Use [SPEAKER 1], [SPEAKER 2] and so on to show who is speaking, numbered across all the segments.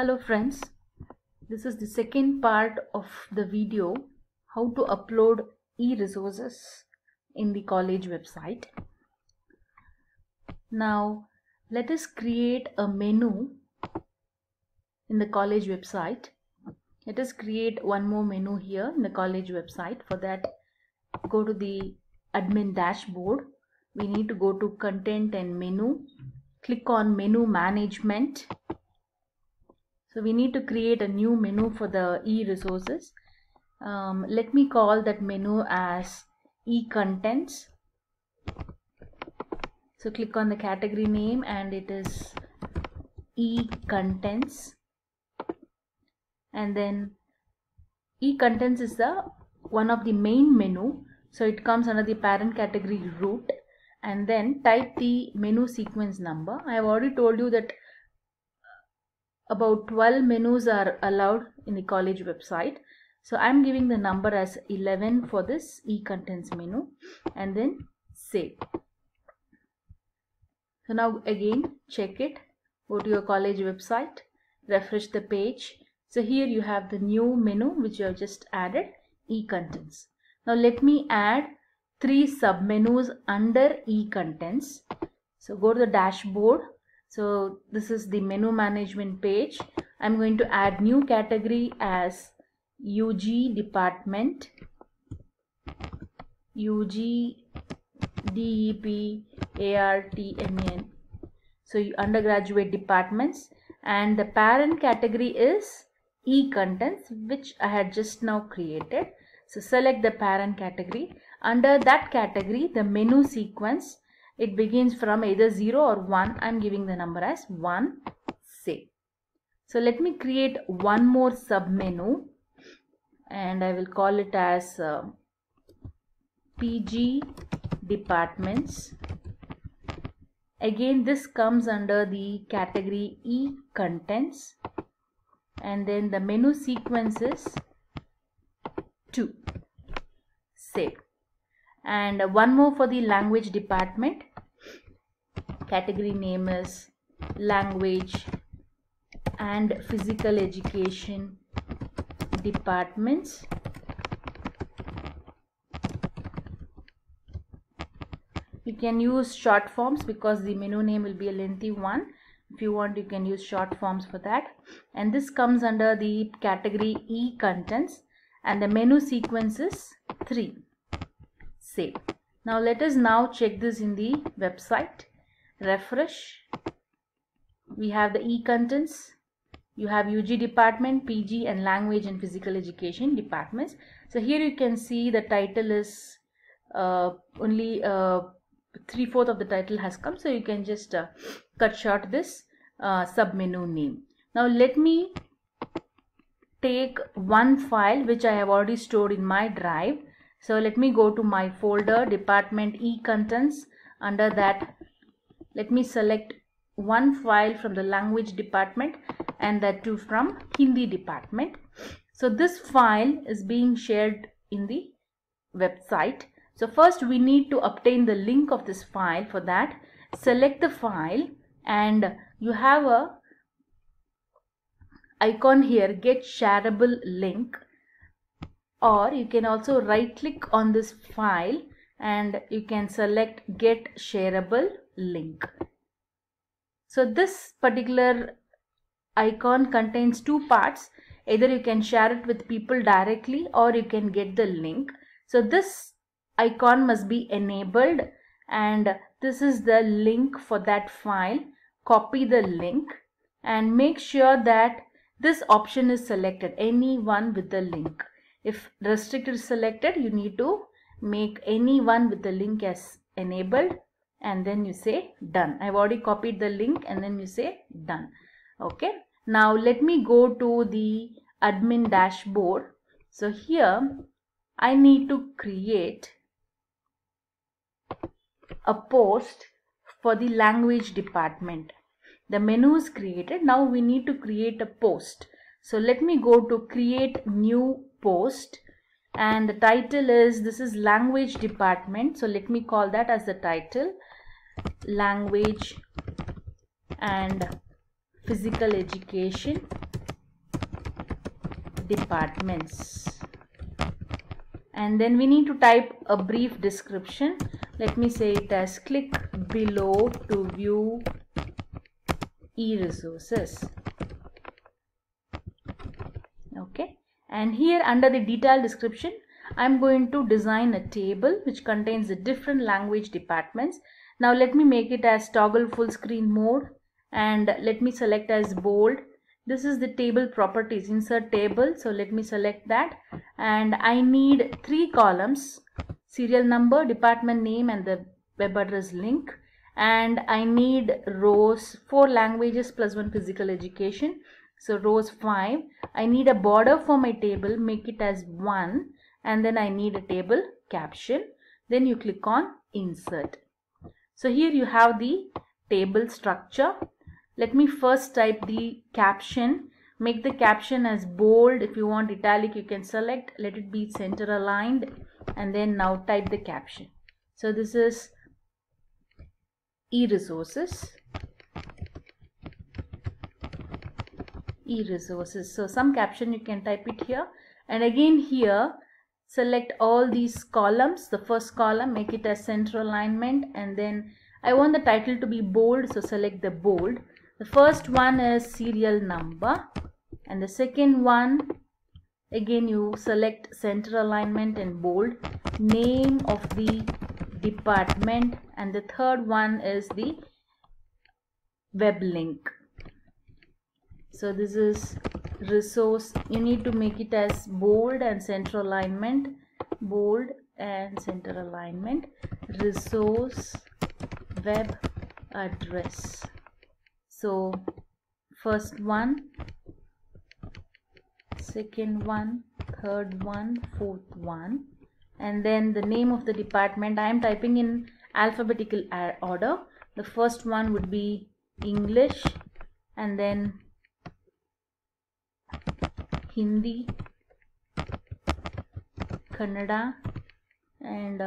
[SPEAKER 1] Hello friends, this is the second part of the video how to upload e-resources in the college website. Now let us create a menu in the college website. Let us create one more menu here in the college website. For that, go to the admin dashboard. We need to go to content and menu. Click on menu management. So we need to create a new menu for the e-resources. Let me call that menu as e-contents. So click on the category name and it is e-contents. And then e-contents is one of the main menu. So it comes under the parent category root. And then type the menu sequence number. I have already told you that about 12 menus are allowed in the college website. So I'm giving the number as 11 for this e-contents menu and then save. So now again check it, go to your college website, refresh the page. So here you have the new menu which you have just added, e-contents. Now let me add 3 sub-menus under e-contents. So go to the dashboard. So this is the menu management page. I'm going to add new category as UG department, UG DEP ARTMN. So undergraduate departments, and the parent category is e-contents, which I had just now created. So select the parent category. Under that category, the menu sequence, it begins from either 0 or 1. I'm giving the number as 1. Save. So let me create one more sub-menu and I will call it as PG departments. Again, this comes under the category e-contents and then the menu sequence is 2. Save. And one more for the language department. Category name is language and physical education departments. You can use short forms because the menu name will be a lengthy one. If you want, you can use short forms for that. And this comes under the category e-contents and the menu sequence is 3. Save. Now let us now check this in the website. Refresh. We have the e-contents. You have UG department, PG and language and physical education departments. So here you can see the title is only 3/4 of the title has come. So you can just cut short this sub-menu name. Now let me take one file which I have already stored in my drive. So let me go to my folder department e-contents. Under that, let me select one file from the language department and that too from Hindi department. So this file is being shared in the website. So first we need to obtain the link of this file. For that, select the file and you have a icon here, get shareable link. Or you can also right click on this file and you can select get shareable link. So this particular icon contains 2 parts. Either you can share it with people directly or you can get the link. So this icon must be enabled and this is the link for that file. Copy the link and make sure that this option is selected, any one with the link. If restricted is selected, you need to make any one with the link as enabled and then you say done. I've already copied the link and then you say done. Okay. Now let me go to the admin dashboard. So here I need to create a post for the language department. The menu is created. Now we need to create a post. So let me go to create new post and the title is, this is language department. So let me call that as the title, language and physical education departments. And then we need to type a brief description. Let me say it as click below to view e-resources. Okay, and here under the detailed description, I'm going to design a table which contains the different language departments. Now let me make it as toggle full screen mode, and let me select as bold. This is the table properties, insert table. So let me select that, and I need 3 columns: serial number, department name, and the web address link. And I need rows, 4 languages plus 1 physical education. So rows 5. I need a border for my table, make it as 1, and then I need a table caption. Then you click on insert. So here you have the table structure. Let me first type the caption. Make the caption as bold. If you want italic, you can select. Let it be center aligned, and then now type the caption. So this is e-resources. E-resources. So some caption you can type it here, and again here select all these columns. The first column, make it as center alignment, and then I want the title to be bold, so select the bold. The first one is serial number, and the second one, again you select center alignment and bold, name of the department, and the third one is the web link. So this is resource. You need to make it as bold and center alignment, bold and center alignment, resource web address. So first one, second one, third one, fourth one, and then the name of the department. I am typing in alphabetical order. The first one would be English, and then Hindi, Kannada, and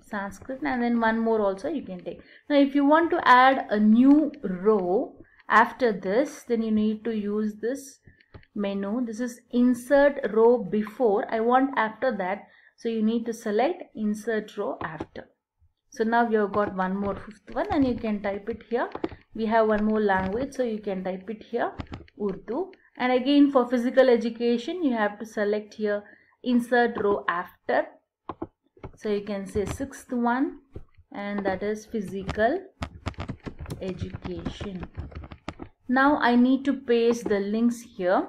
[SPEAKER 1] Sanskrit, and then one more also you can take. Now if you want to add a new row after this, then you need to use this menu. This is insert row before. I want after that, so you need to select insert row after. So now we have got one more, fifth one, and you can type it here. We have one more language, so you can type it here, Urdu. And again for physical education, you have to select here insert row after. So you can say sixth one, and that is physical education. Now I need to paste the links here.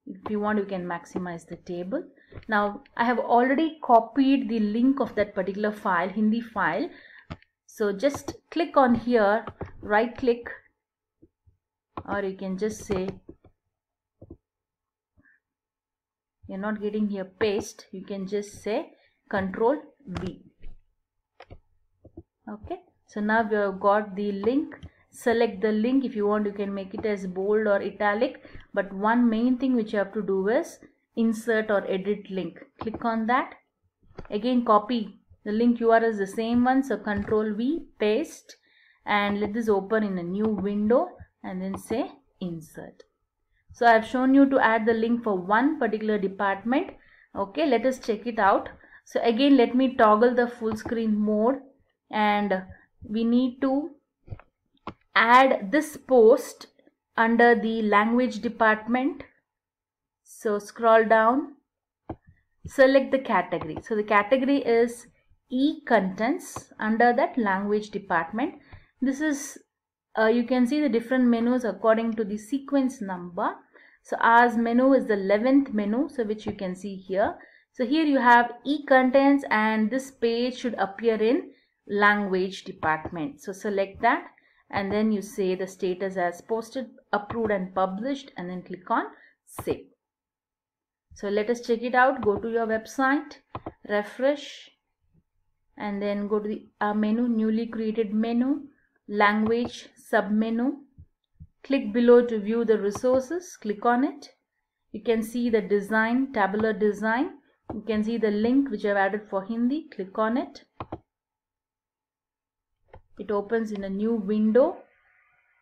[SPEAKER 1] If you want, you can maximize the table. Now I have already copied the link of that particular file, Hindi file. So just click on here, right click, or you can just say, you're not getting here paste, you can just say Control V. Okay, so now we have got the link. Select the link. If you want, you can make it as bold or italic, but one main thing which you have to do is insert or edit link. Click on that. Again copy the link URL is the same one, so Control V, paste, and let this open in a new window, and then say insert. So I have shown you to add the link for one particular department. Okay, let us check it out. So again, let me toggle the full screen mode, and we need to add this post under the language department. So scroll down, select the category. So the category is e-contents. Under that, language department. This is you can see the different menus according to the sequence number. So ours menu is the 11th menu, so which you can see here. So here you have e-contents, and this page should appear in language department. So select that, and then you say the status as posted, approved and published, and then click on save. So let us check it out. Go to your website, refresh, and then go to the menu, newly created menu, language submenu. Click below to view the resources. Click on it. You can see the design, tabular design. You can see the link which I have added for Hindi. Click on it. It opens in a new window.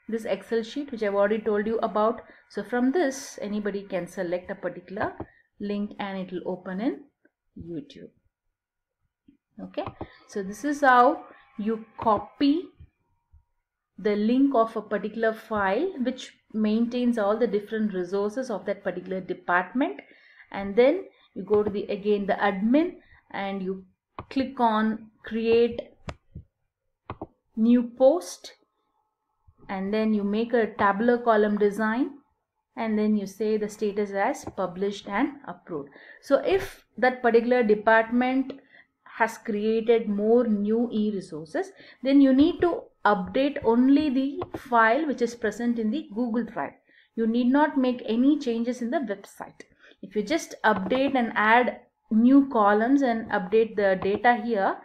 [SPEAKER 1] this Excel sheet which I've already told you about. So from this, anybody can select a particular link and it will open in YouTube. Okay, so this is how you copy the link of a particular file which maintains all the different resources of that particular department, and then you go to the admin and you click on create new post, and then you make a tabular column design, and then you say the status as published and approved. So if that particular department has created more new e-resources, then you need to update only the file which is present in the Google Drive. You need not make any changes in the website. If you just update and add new columns and update the data here,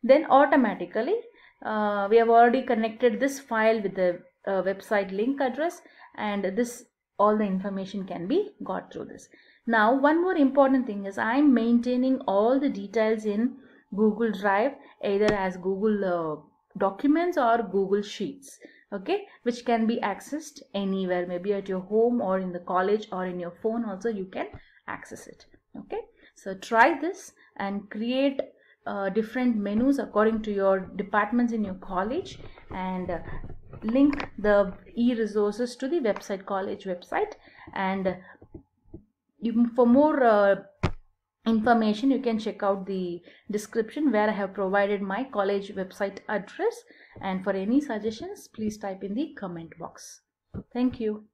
[SPEAKER 1] then automatically we have already connected this file with the website link address, and this all the information can be got through this. Now one more important thing is I'm maintaining all the details in Google Drive, either as Google Documents or Google Sheets, okay, which can be accessed anywhere, maybe at your home or in the college or in your phone also you can access it. Okay, so try this and create different menus according to your departments in your college, and link the e-resources to the website, college website. And for more information, you can check out the description where I have provided my college website address, and for any suggestions please type in the comment box. Thank you.